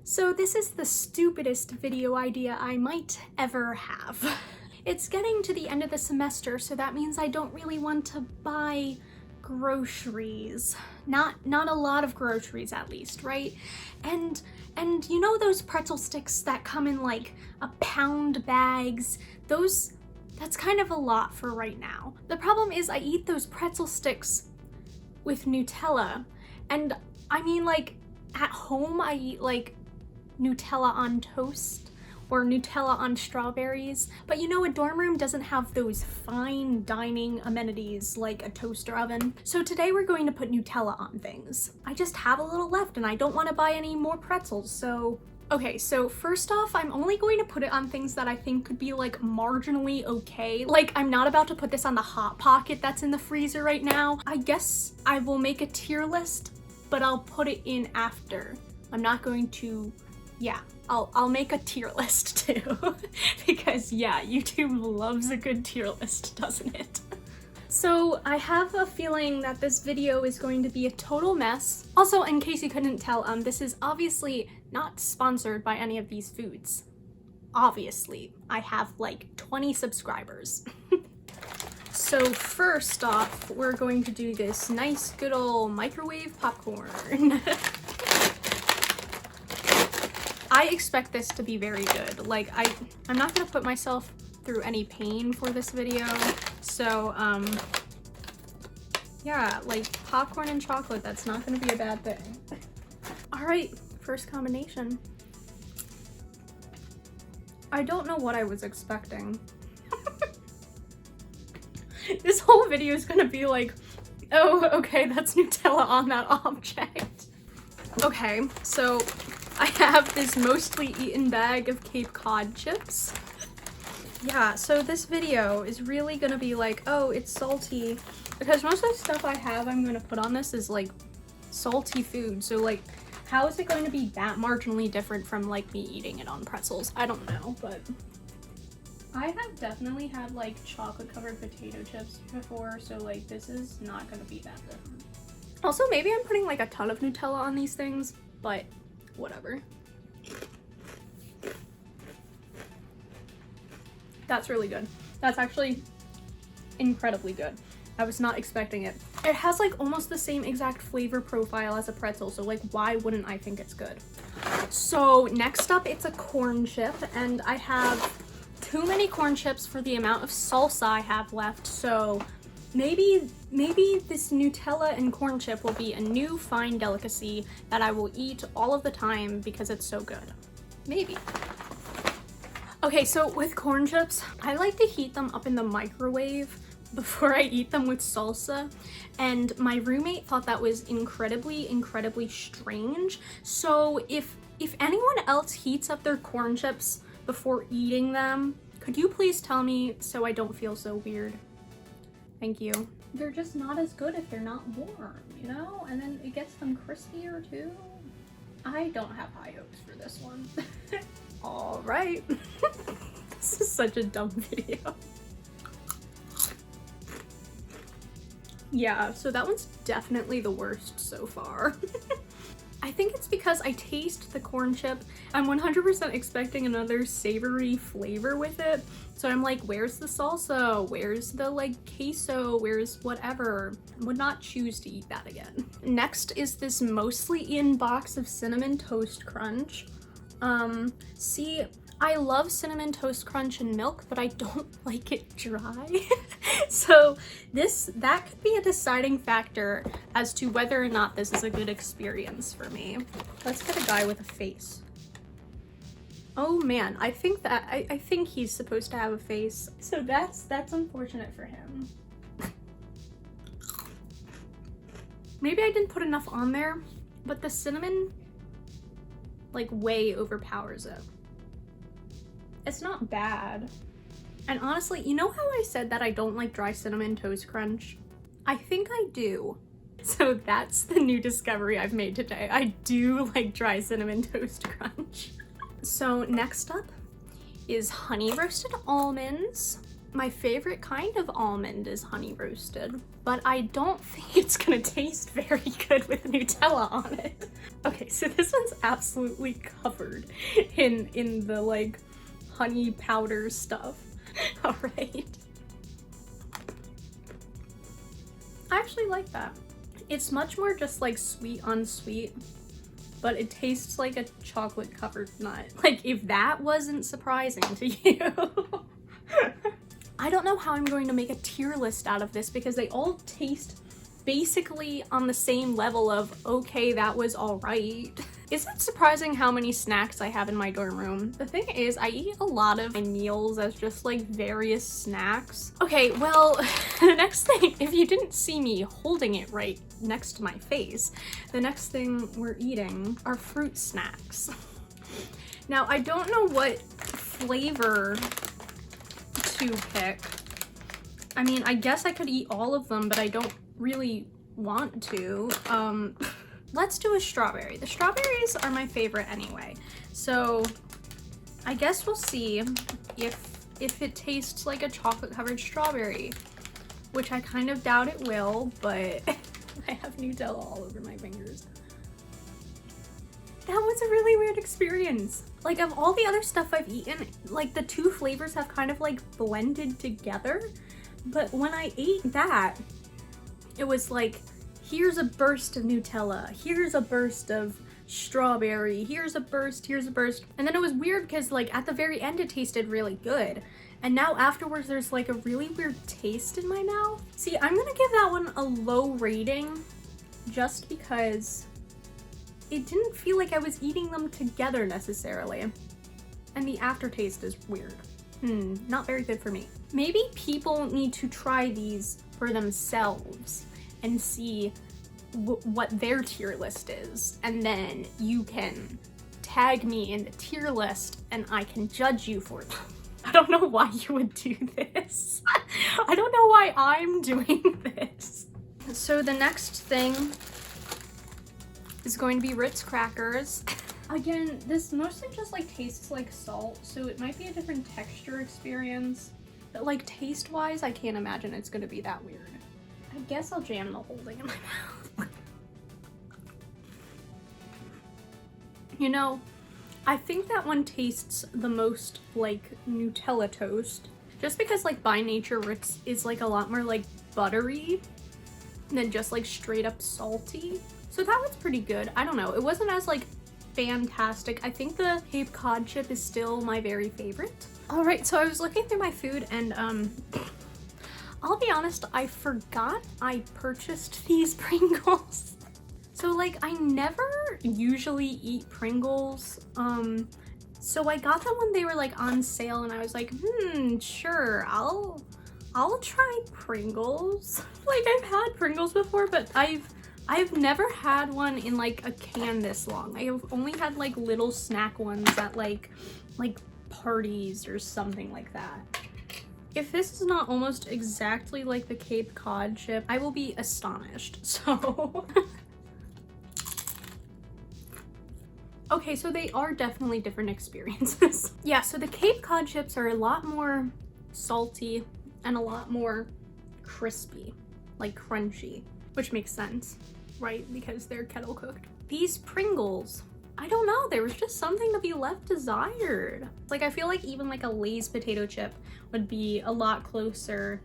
So this is the stupidest video idea I might ever have. It's getting to the end of the semester, so that means I don't really want to buy groceries. Not a lot of groceries, at least, right? And you know those pretzel sticks that come in like a pound bags? That's kind of a lot for right now. The problem is I eat those pretzel sticks with Nutella, and I mean, like, at home I eat like Nutella on toast or Nutella on strawberries, but you know, a dorm room doesn't have those fine dining amenities like a toaster oven. So today we're going to put Nutella on things. I just have a little left and I don't want to buy any more pretzels, so... Okay, so first off, I'm only going to put it on things that I think could be like marginally okay. Like, I'm not about to put this on the Hot Pocket that's in the freezer right now. I guess I will make a tier list, but I'll put it in after. I'm not going to, yeah, I'll make a tier list too. Because yeah, YouTube loves a good tier list, doesn't it? So I have a feeling that this video is going to be a total mess. Also, in case you couldn't tell, this is obviously not sponsored by any of these foods. Obviously, I have like 20 subscribers. So first off, we're going to do this nice good old microwave popcorn. I expect this to be very good. Like, I'm not gonna put myself through any pain for this video. So, yeah, like popcorn and chocolate, that's not gonna be a bad thing. All right, first combination. I don't know what I was expecting. This whole video is gonna be like, oh, okay, that's Nutella on that object. Okay, so I have this mostly eaten bag of Cape Cod chips. Yeah, so this video is really gonna be like, oh, it's salty, because most of the stuff I have I'm gonna put on this is like salty food, so like how is it going to be that marginally different from like me eating it on pretzels? I don't know, but I have definitely had like chocolate covered potato chips before, so like this is not gonna be that different. Also, maybe I'm putting like a ton of Nutella on these things, but whatever. That's really good. That's actually incredibly good. I was not expecting it. It has like almost the same exact flavor profile as a pretzel, so like why wouldn't I think it's good? So next up, it's a corn chip, and I have too many corn chips for the amount of salsa I have left, so maybe this Nutella and corn chip will be a new fine delicacy that I will eat all of the time because it's so good. Maybe. Okay, so with corn chips, I like to heat them up in the microwave before I eat them with salsa, and my roommate thought that was incredibly strange. So if anyone else heats up their corn chips before eating them, could you please tell me so I don't feel so weird? Thank you. They're just not as good if they're not warm, you know? And then it gets them crispier too. I don't have high hopes for this one. All right. This is such a dumb video. Yeah, so that one's definitely the worst so far. I think it's because I taste the corn chip. I'm 100% expecting another savory flavor with it. So I'm like, where's the salsa? Where's the like queso? Where's whatever? Would not choose to eat that again. Next is this mostly eaten box of Cinnamon Toast Crunch. See, I love Cinnamon Toast Crunch and milk, but I don't like it dry. So that could be a deciding factor as to whether or not this is a good experience for me. Let's get a guy with a face. Oh man, I think he's supposed to have a face. So that's unfortunate for him. Maybe I didn't put enough on there, but the cinnamon like way overpowers it. It's not bad. And honestly, you know how I said that I don't like dry Cinnamon Toast Crunch? I think I do. So that's the new discovery I've made today. I do like dry Cinnamon Toast Crunch. So next up is honey roasted almonds. My favorite kind of almond is honey roasted, but I don't think it's gonna taste very good with Nutella on it. Okay, so this one's absolutely covered in the like honey powder stuff. All right. I actually like that. It's much more just like sweet on sweet, but it tastes like a chocolate covered nut. Like if that wasn't surprising to you. I don't know how I'm going to make a tier list out of this because they all taste basically on the same level of, okay, that was all right. Is it surprising how many snacks I have in my dorm room? The thing is, I eat a lot of my meals as just like various snacks. Okay, well, the next thing, if you didn't see me holding it right next to my face, the next thing we're eating are fruit snacks. Now, I don't know what flavor to pick. I mean, I guess I could eat all of them, but I don't really want to. Let's do a strawberry. The strawberries are my favorite anyway. So I guess we'll see if it tastes like a chocolate covered strawberry, which I kind of doubt it will, but I have Nutella all over my fingers. That was a really weird experience. Like of all the other stuff I've eaten, like the two flavors have kind of like blended together. But when I ate that, it was like, here's a burst of Nutella, here's a burst of strawberry, here's a burst, and then it was weird because like at the very end it tasted really good, and now afterwards there's like a really weird taste in my mouth. See, I'm gonna give that one a low rating just because it didn't feel like I was eating them together necessarily, and the aftertaste is weird. Not very good for me. Maybe people need to try these for themselves and see what their tier list is, and then you can tag me in the tier list and I can judge you for them. I don't know why you would do this. I don't know why I'm doing this. So the next thing is going to be Ritz Crackers. Again, this mostly just like tastes like salt, so it might be a different texture experience, but like taste wise I can't imagine it's gonna be that weird. I guess I'll jam the whole thing in my mouth. You know, I think that one tastes the most like Nutella toast, just because like by nature Ritz is like a lot more like buttery than just like straight up salty. So that one's pretty good. I don't know, it wasn't as like fantastic. I think the Cape Cod chip is still my very favorite. All right, so I was looking through my food and I'll be honest, I forgot I purchased these Pringles. So like I never usually eat Pringles, so I got them when they were like on sale and I was like, sure, I'll try Pringles. Like I've had Pringles before, but I've never had one in like a can this long. I have only had like little snack ones at like parties or something like that. If this is not almost exactly like the Cape Cod chip, I will be astonished. So okay, so they are definitely different experiences. Yeah, so the Cape Cod chips are a lot more salty and a lot more crispy, like crunchy, which makes sense, right? Because they're kettle cooked. These Pringles, I don't know, there was just something to be left desired. Like I feel like even like a Lay's potato chip would be a lot closer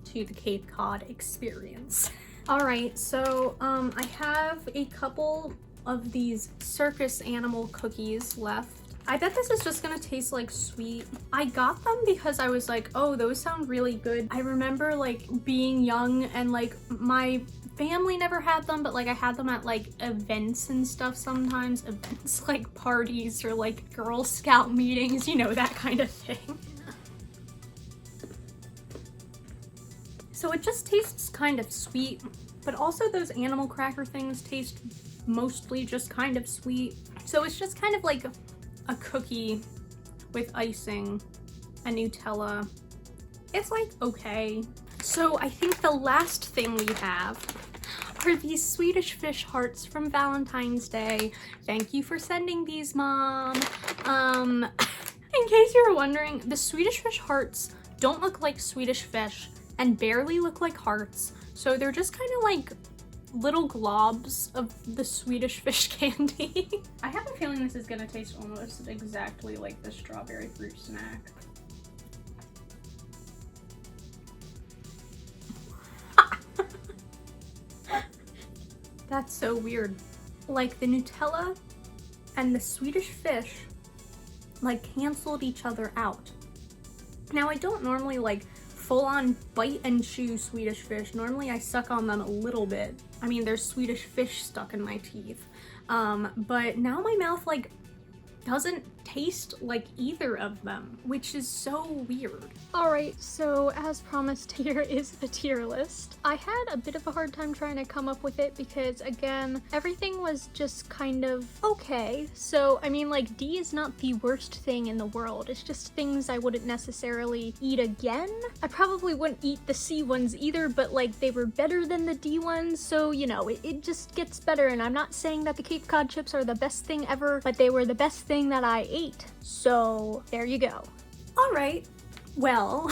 to the Cape Cod experience. All right, so I have a couple of these circus animal cookies left. I bet this is just gonna taste like sweet. I got them because I was like, oh, those sound really good. I remember like being young and like my family never had them, but like I had them at like events and stuff sometimes. Events like parties or like Girl Scout meetings, you know, that kind of thing. So it just tastes kind of sweet, but also those animal cracker things taste mostly just kind of sweet. So it's just kind of like a cookie with icing and Nutella. It's like okay. So I think the last thing we have are these Swedish fish hearts from Valentine's Day. Thank you for sending these, Mom. In case you were wondering, the Swedish fish hearts don't look like Swedish fish and barely look like hearts. So they're just kind of like little globs of the Swedish fish candy. I have a feeling this is gonna taste almost exactly like the strawberry fruit snack. That's so weird. Like the Nutella and the Swedish fish like canceled each other out. Now I don't normally like full on bite and chew Swedish fish. Normally I suck on them a little bit. I mean, there's Swedish fish stuck in my teeth. But now my mouth like doesn't taste like either of them, which is so weird. Alright, so as promised, here is the tier list. I had a bit of a hard time trying to come up with it because, again, everything was just kind of okay. So, I mean, like, D is not the worst thing in the world. It's just things I wouldn't necessarily eat again. I probably wouldn't eat the C ones either, but, like, they were better than the D ones, so, you know, it just gets better. And I'm not saying that the Cape Cod chips are the best thing ever, but they were the best thing that I ate. So there you go. All right, well,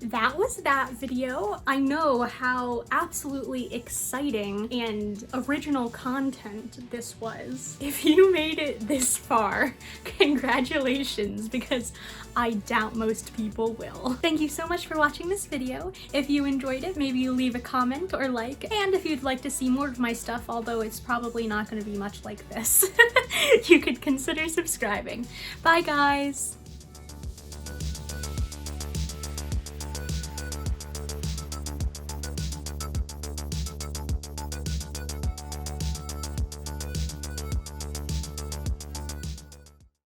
that was that video. I know how absolutely exciting and original content this was. If you made it this far, congratulations, because I doubt most people will. Thank you so much for watching this video. If you enjoyed it, maybe you leave a comment or like, and if you'd like to see more of my stuff, although it's probably not going to be much like this, you could consider subscribing. Bye guys!